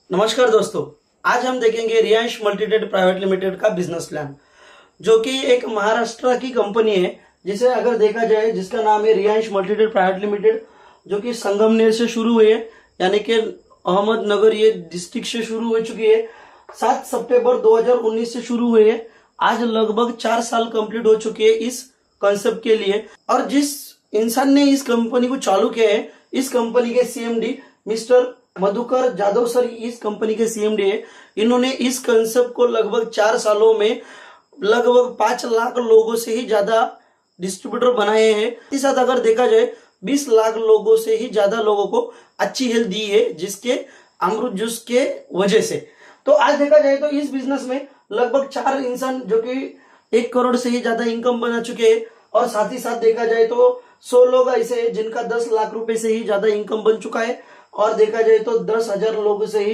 नमस्कार दोस्तों, आज हम देखेंगे रियांश मल्टीटेड प्राइवेट लिमिटेड का बिजनेस प्लान, जो कि एक महाराष्ट्र की कंपनी है। जिसे अगर देखा जाए, जिसका नाम है रियांश मल्टीटेड प्राइवेट लिमिटेड, जो कि संगमनेर से शुरू हुई है, यानी कि अहमदनगर ये डिस्ट्रिक्ट से शुरू हो चुकी है। 7 सितंबर 2019 से शुरू हुई है। आज लगभग 4 साल कंप्लीट हो चुके हैं इस कॉन्सेप्ट के लिए। और जिस इंसान ने इस कंपनी को चालू किया है, इस कंपनी के CMD mister Madhukar Jadhav sir इस कंपनी के सीएमडी है। इन्होंने इस कंसेप्ट को लगभग 4 सालों में लगभग 5 लाख लोगों से ही ज्यादा डिस्ट्रीब्यूटर बनाए हैं। इस साथ अगर देखा जाए 20 लाख लोगों से ही ज्यादा लोगों को अच्छी हेल्थ दी है, जिसके अमृत जूस के वजह से। तो आज देखा जाए तो इस बिजनेस में लगभग 4 इंसान जो कि 1 करोड़ से ही ज्यादा इनकम बना चुके हैं। और साथ ही साथ देखा जाए तो 100 लोग ऐसे हैं जिनका 10 लाख रुपए से ही ज्यादा इनकम बन चुका है। और देखा जाए तो 10,000 लोगों से ही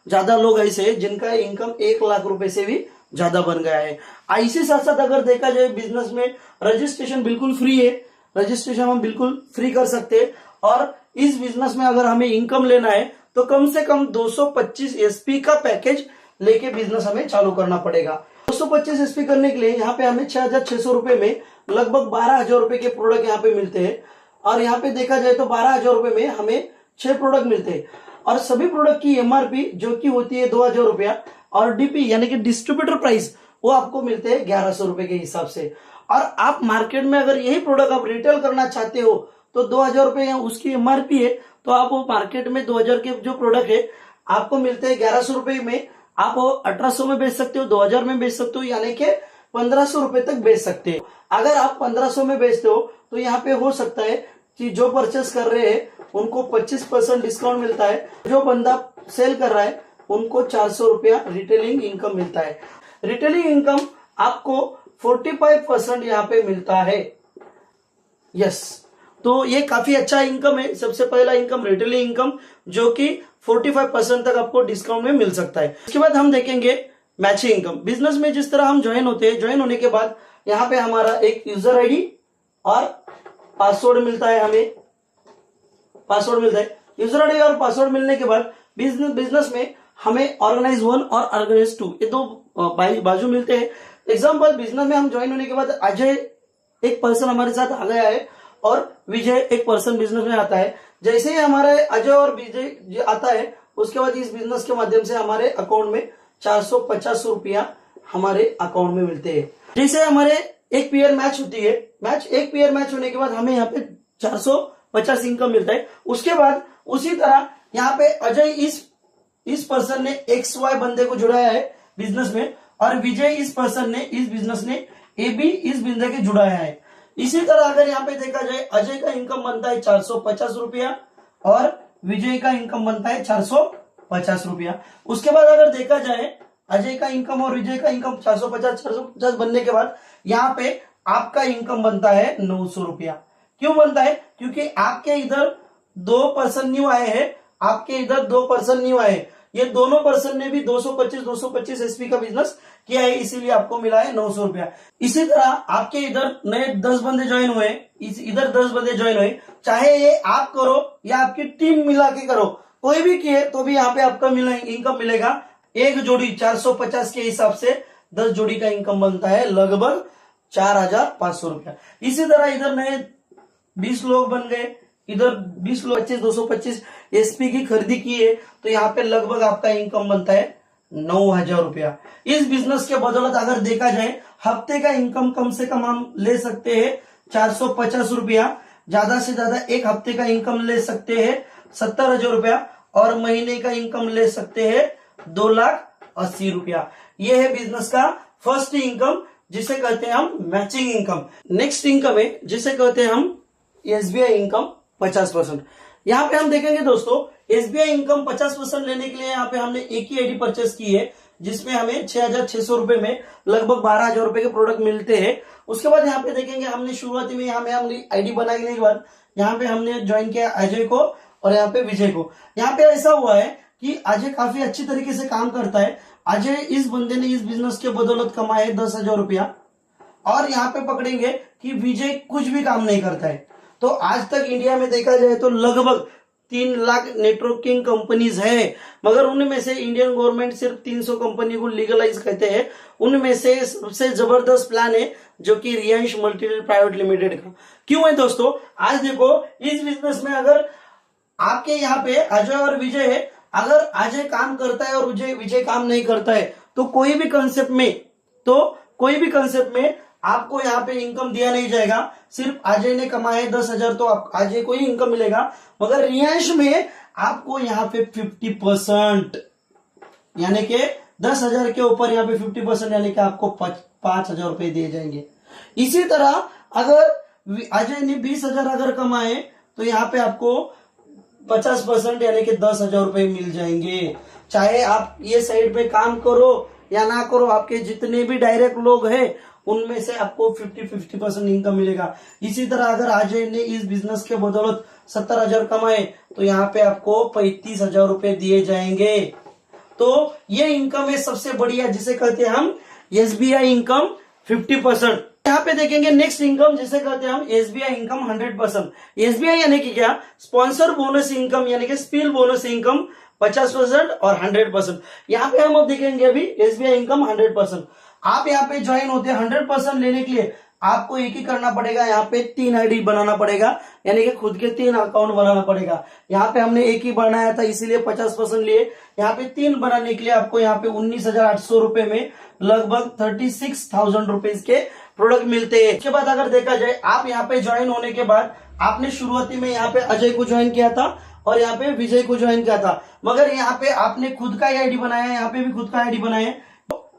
ज्यादा लोग ऐसे हैं जिनका इनकम 1 लाख रुपए से भी ज्यादा बन गया है। इसी साथ साथ अगर देखा जाए बिजनेस में रजिस्ट्रेशन बिल्कुल फ्री है। रजिस्ट्रेशन हम बिल्कुल फ्री कर सकते हैं। और इस बिजनेस में अगर हमें इनकम लेना है तो कम से कम 225 एसपी का पैकेज लेके बिजनेस हमें चालू करना पड़ेगा। 225 एसपी करने के लिए यहाँ पे हमें 6,600 रुपए में लगभग 12,000 रुपए के प्रोडक्ट यहाँ पे मिलते हैं। और यहाँ पे देखा जाए तो 12,000 रुपए में हमें 6 प्रोडक्ट मिलते हैं। और सभी प्रोडक्ट की एमआरपी जो कि होती है 2,000 रुपया, और डीपी यानी कि डिस्ट्रीब्यूटर प्राइस वो आपको मिलते हैं 1,100 रुपए के हिसाब से। और आप मार्केट में अगर यही प्रोडक्ट आप रिटेल करना चाहते हो तो 2,000 रुपए उसकी एमआरपी है। तो आप वो मार्केट में 2,000 के जो प्रोडक्ट है आपको मिलते हैं 1,100 रुपए में। आप 1,800 में बेच सकते हो, 2,000 में बेच सकते हो, यानी कि 1,500 रुपए तक बेच सकते हो। अगर आप 1,500 में बेचते हो तो यहाँ पे हो सकता है कि जो परचेस कर रहे हैं उनको 25% डिस्काउंट मिलता है। जो बंदा सेल कर रहा है उनको 400 रुपया रिटेलिंग इनकम मिलता है। रिटेलिंग इनकम आपको 45% यहाँ पे मिलता है। यस, तो ये काफी अच्छा इनकम है। सबसे पहला इनकम रिटेलिंग इनकम, जो कि 45% तक आपको डिस्काउंट में मिल सकता है। इसके बाद हम देखेंगे मैचिंग इनकम। बिजनेस में जिस तरह हम ज्वाइन होते हैं, ज्वाइन होने के बाद यहाँ पे हमारा एक यूजर आईडी और पासवर्ड मिलता है। हमें पासवर्ड मिलता है। यूजर आईडी और पासवर्ड मिलने के बाद बिजनेस में हमें ऑर्गेनाइज 1 और ऑर्गेनाइज 2 ये 2 बाजू मिलते हैं। एग्जाम्पल, बिजनेस में हम ज्वाइन होने के बाद अजय एक पर्सन हमारे साथ आ गया है और विजय एक पर्सन बिजनेस में आता है। जैसे ही हमारे अजय और विजय आता है, उसके बाद इस बिजनेस के माध्यम से हमारे अकाउंट में 450 रुपया हमारे अकाउंट में मिलते हैं। जैसे हमारे एक पेयर मैच होती है, एक पेयर मैच होने के बाद हमें यहाँ पे 450 इनकम मिलता है। उसके बाद उसी तरह यहाँ पे अजय इस पर्सन ने XY बंदे को जुड़ाया है बिजनेस में, और विजय इस पर्सन ने इस बिजनेस ने AB इस बंदे के जुड़ाया है। इसी तरह अगर यहाँ पे देखा जाए, अजय का इनकम बनता है 450 रुपया और विजय का इनकम बनता है 450 रुपया। उसके बाद अगर देखा जाए अजय का इनकम और विजय का इनकम 450 बनने के बाद यहाँ पे आपका इनकम बनता है 900 रुपया। क्यों बनता है? क्योंकि आपके इधर 2 पर्सन न्यू आए हैं, आपके इधर 2 पर्सन न्यू आए। ये दोनों पर्सन ने भी 225 एसपी का बिजनेस किया है, इसीलिए आपको मिला है 900 रुपया। इसी तरह आपके इधर नए 10 बंदे ज्वाइन हुए, इधर 10 बंदे ज्वाइन हुए, चाहे ये आप करो या आपकी टीम मिला के करो, कोई भी किए तो भी यहाँ पे आपका इनकम मिलेगा। एक जोड़ी 450 के हिसाब से 10 जोड़ी का इनकम बनता है लगभग 4,500 रुपया। इसी तरह इधर नए 20 लोग बन गए, इधर 20 लोग 225 एसपी की खरीदी की है, तो यहाँ पे लगभग आपका इनकम बनता है 9,000 रुपया। इस बिजनेस के बदौलत अगर देखा जाए हफ्ते का इनकम कम से कम हम ले सकते हैं 450 रुपया, ज्यादा से ज्यादा एक हफ्ते का इनकम ले सकते हैं 70,000 रुपया, और महीने का इनकम ले सकते हैं 2,80,000 रुपया। यह है बिजनेस का फर्स्ट इनकम, जिसे कहते हैं हम मैचिंग इनकम। नेक्स्ट इनकम है जिसे कहते हैं हम SBI इनकम 50%। यहाँ पे हम देखेंगे दोस्तों, SBI इनकम 50% लेने के लिए यहाँ पे हमने एक ही आईडी परचेस की है, जिसमें हमें 6,600 रुपए में लगभग 12,000 रुपए के प्रोडक्ट मिलते हैं। उसके बाद यहाँ पे देखेंगे हमने शुरुआती में यहाँ पे हमने आईडी बनाने के बाद यहाँ पे हमने ज्वाइन किया अजय को और यहाँ पे विजय को। यहाँ पे ऐसा हुआ है कि अजय काफी अच्छी तरीके से काम करता है। अजय इस बंदे ने इस बिजनेस के बदौलत कमाए 10,000 रुपया, और यहाँ पे पकड़ेंगे कि विजय कुछ भी काम नहीं करता है। तो आज तक इंडिया में देखा जाए तो लगभग 3 लाख नेटवर्किंग कंपनीज है, मगर उनमें से इंडियन गवर्नमेंट सिर्फ 300 कंपनी को लीगलाइज करते हैं। उनमें से सबसे जबरदस्त प्लान है जो कि रियांश मल्टीनेट प्राइवेट लिमिटेड का। क्यों है दोस्तों? आज देखो इस बिजनेस में अगर आपके यहाँ पे अजय और विजय है, अगर अजय काम करता है और विजय काम नहीं करता है तो कोई भी कंसेप्ट में आपको यहाँ पे इनकम दिया नहीं जाएगा। सिर्फ अजय ने कमाए 10,000 तो अजय को ही इनकम मिलेगा, मगर रियांश में आपको यहाँ पे 50% यानी कि 10,000 के ऊपर यहाँ पे 50% यानी कि आपको 5,000 रुपए दिए जाएंगे। इसी तरह अगर अजय ने 20,000 अगर कमाए तो यहाँ पे आपको 50% यानी कि 10,000 रुपए मिल जाएंगे। चाहे आप ये साइड पे काम करो या ना करो, आपके जितने भी डायरेक्ट लोग हैं उनमें से आपको 50% इनकम मिलेगा। इसी तरह अगर अजय ने इस बिजनेस के बदौलत 70,000 कमाए तो यहाँ पे आपको 35,000 रुपए दिए जाएंगे। तो ये इनकम है सबसे बढ़िया, जिसे कहते हैं हम एसबीआई इनकम 50%। यहाँ पे देखेंगे नेक्स्ट इनकम जिसे कहते हैं हम एसबीआई इनकम 100%। एसबीआई यानी कि क्या? स्पॉन्सर बोनस इनकम यानी कि स्पिल बोनस इनकम 50% और 100%। यहाँ पे हम अब देखेंगे अभी एसबीआई इनकम 100%। आप यहाँ पे ज्वाइन होते हैं 100% लेने के लिए आपको एक ही करना पड़ेगा, यहाँ पे 3 आईडी बनाना पड़ेगा, यानी कि खुद के 3 अकाउंट बनाना पड़ेगा। यहाँ पे हमने एक ही बनाया था इसीलिए 50% लिए। यहाँ पे 3 बनाने के लिए आपको यहाँ पे 19,800 रुपए में लगभग 36,000 रुपीज के प्रोडक्ट मिलते हैं। इसके बाद अगर देखा जाए, आप यहाँ पे ज्वाइन होने के बाद आपने शुरुआती में यहाँ पे अजय को ज्वाइन किया था और यहाँ पे विजय को ज्वाइन किया था, मगर यहाँ पे आपने खुद का आईडी बनाया, यहाँ पे भी खुद का आईडी बनाया।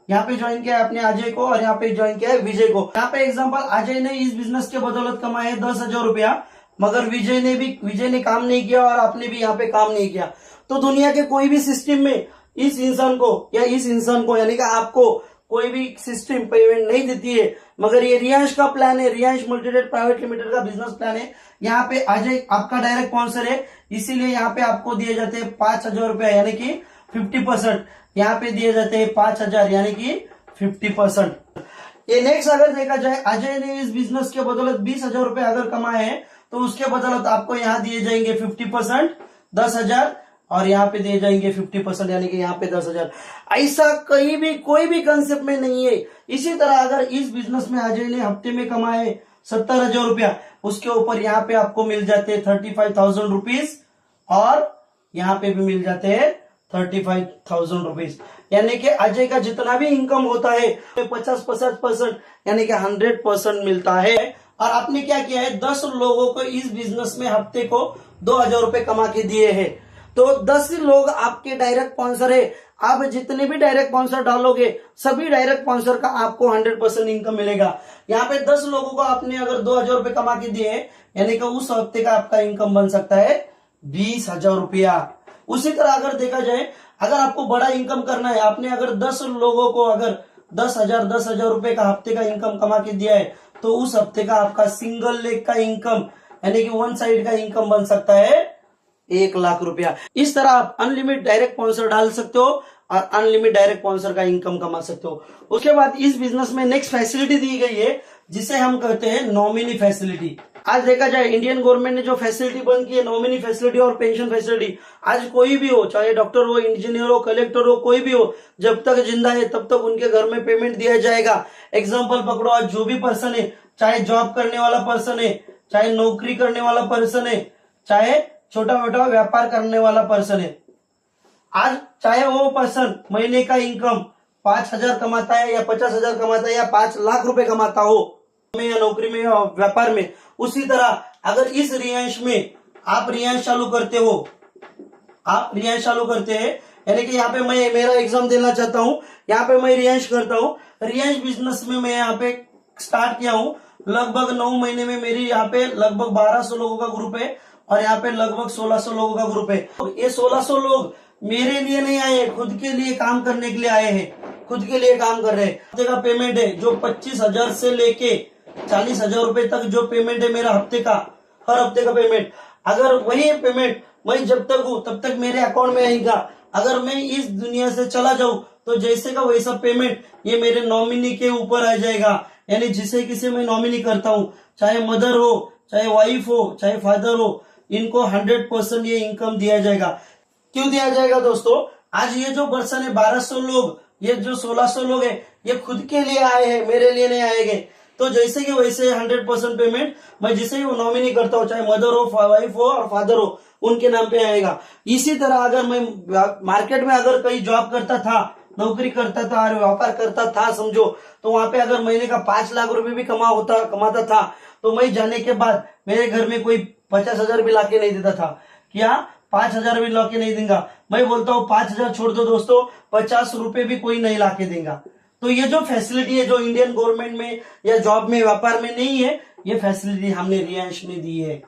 यहाँ पे ज्वाइन किया है आपने अजय को और यहाँ पे ज्वाइन किया है विजय को। यहाँ पे एग्जांपल अजय ने इस बिजनेस के बदौलत कमाए 10,000 रुपया, मगर विजय ने काम नहीं किया और आपने भी यहाँ पे काम नहीं किया। तो दुनिया के कोई भी सिस्टम में इस इंसान को यानी कि आपको कोई भी सिस्टम पेमेंट नहीं देती है, मगर ये रियांश का प्लान है, रियांश मल्टीनेट प्राइवेट लिमिटेड का बिजनेस प्लान है। यहाँ पे अजय आपका डायरेक्ट स्पॉन्सर है, इसीलिए यहाँ पे आपको दिए जाते हैं 5,000 रुपया यानी कि 50%। यहाँ पे दिए जाते हैं 5,000 यानी कि 50%। ये नेक्स्ट अगर देखा जाए, अजय ने इस बिजनेस के बदौलत 20,000 रुपए अगर कमाए हैं तो उसके बदौलत आपको यहाँ दिए जाएंगे 50% 10,000 और यहाँ पे दिए जाएंगे 50% यानी कि यहाँ पे 10,000। ऐसा कहीं भी कोई भी कंसेप्ट में नहीं है। इसी तरह अगर इस बिजनेस में अजय ने हफ्ते में कमाए 70,000 रुपया, उसके ऊपर यहाँ पे आपको मिल जाते हैं 35,000 रुपीज और यहाँ पे भी मिल जाते हैं 35,000 रुपीज, यानी कि अजय का जितना भी इनकम होता है 50% यानी कि 100% मिलता है। और आपने क्या किया है, 10 लोगों को इस बिजनेस में हफ्ते को 2,000 रुपए कमा के दिए हैं। तो 10 लोग आपके डायरेक्ट स्पॉन्सर है। आप जितने भी डायरेक्ट स्पॉन्सर डालोगे सभी डायरेक्ट स्पॉन्सर का आपको 100% इनकम मिलेगा। यहाँ पे 10 लोगों को आपने अगर 2,000 रुपए कमा के दिए यानी कि उस हफ्ते का आपका इनकम बन सकता है 20,000 रुपया। उसी तरह अगर देखा जाए, अगर आपको बड़ा इनकम करना है, आपने अगर 10 लोगों को अगर 10,000 रुपए का हफ्ते का इनकम कमा के दिया है तो उस हफ्ते का आपका सिंगल लेग का इनकम यानी कि वन साइड का इनकम बन सकता है 1 लाख रुपया। इस तरह आप अनलिमिटेड डायरेक्ट स्पॉन्सर डाल सकते हो और अनलिमिटेड डायरेक्ट स्पॉन्सर का इनकम कमा सकते हो। उसके बाद इस बिजनेस में नेक्स्ट फैसिलिटी दी गई है जिसे हम कहते हैं नॉमिनी फैसिलिटी। आज देखा जाए इंडियन गवर्नमेंट ने जो फैसिलिटी बंद की है, नॉमिनी फैसिलिटी और पेंशन फैसिलिटी, आज कोई भी हो, चाहे डॉक्टर हो, इंजीनियर हो, कलेक्टर हो, कोई भी हो, जब तक जिंदा है तब तक उनके घर में पेमेंट दिया जाएगा। एग्जाम्पल पकड़ो, आज जो भी पर्सन है, चाहे जॉब करने वाला पर्सन है, चाहे नौकरी करने वाला पर्सन है, चाहे छोटा मोटा व्यापार करने वाला पर्सन है, आज चाहे वो पर्सन महीने का इनकम 5,000 कमाता है या 50,000 कमाता है या 5 लाख रुपए कमाता हो में या नौकरी में या व्यापार में, उसी तरह अगर इस रियांश में आप रियांश चालू करते हो, आप रियांश चालू करते हैं यानी कि यहाँ पे मैं मेरा एग्जाम देना चाहता हूँ, यहाँ पे मैं रियांश करता हूँ। रियांश बिजनेस में मैं यहाँ पे स्टार्ट किया हूँ, लगभग 9 महीने में मेरी यहाँ पे लगभग 1,200 लोगों का ग्रुप है और यहाँ पे लगभग 1,600 लोगों का ग्रुप है। ये 1,600 लोग मेरे लिए नहीं आए, खुद के लिए काम करने के लिए आए हैं, खुद के लिए काम कर रहे हैं। हफ्ते का पेमेंट है जो 25,000 से लेके 40,000 रुपए तक जो पेमेंट है मेरा हफ्ते का, हर हफ्ते का पेमेंट, अगर वही पेमेंट मैं जब तक हूं तब तक मेरे अकाउंट में आएगा। अगर मैं इस दुनिया से चला जाऊं तो जैसे का वैसा पेमेंट ये मेरे नॉमिनी के ऊपर आ जाएगा। यानी जिसे किसी मैं नॉमिनी करता हूं, चाहे मदर हो, चाहे वाइफ हो, चाहे फादर हो, इनको 100% ये इनकम दिया जाएगा। क्यों दिया जाएगा दोस्तों? आज ये जो पर्सन है 1200 लोग, ये जो 1600 लोग हैं, ये खुद के लिए आए हैं, मेरे लिए नहीं आएंगे। तो जैसे कि वैसे 100% पेमेंट मैं जिसे ही नॉमिनी करता हूँ, चाहे मदर हो, वाइफ हो और फादर हो, उनके नाम पे आएगा। इसी तरह अगर मैं मार्केट में अगर कहीं जॉब करता था, नौकरी करता था और व्यापार करता था समझो, तो वहां पे अगर महीने का 5 लाख रुपए भी कमाता था, तो मैं जाने के बाद मेरे घर में कोई 50,000 भी लाके नहीं देता था। क्या 5,000 भी लाके नहीं देगा? मैं बोलता हूँ 5,000 छोड़ दो दोस्तों, 50 रुपए भी कोई नहीं लाके देगा। तो ये जो फैसिलिटी है जो इंडियन गवर्नमेंट में या जॉब में, व्यापार में नहीं है, ये फैसिलिटी हमने रियांश में दी है।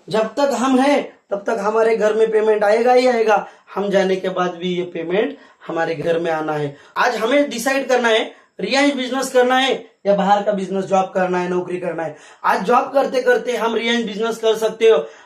जब तक हम हैं तब तक हमारे घर में पेमेंट आएगा ही आएगा, हम जाने के बाद भी ये पेमेंट हमारे घर में आना है। आज हमें डिसाइड करना है रियांश बिजनेस करना है या बाहर का बिजनेस, जॉब करना है, नौकरी करना है। आज जॉब करते करते हम रियांश बिजनेस कर सकते हो,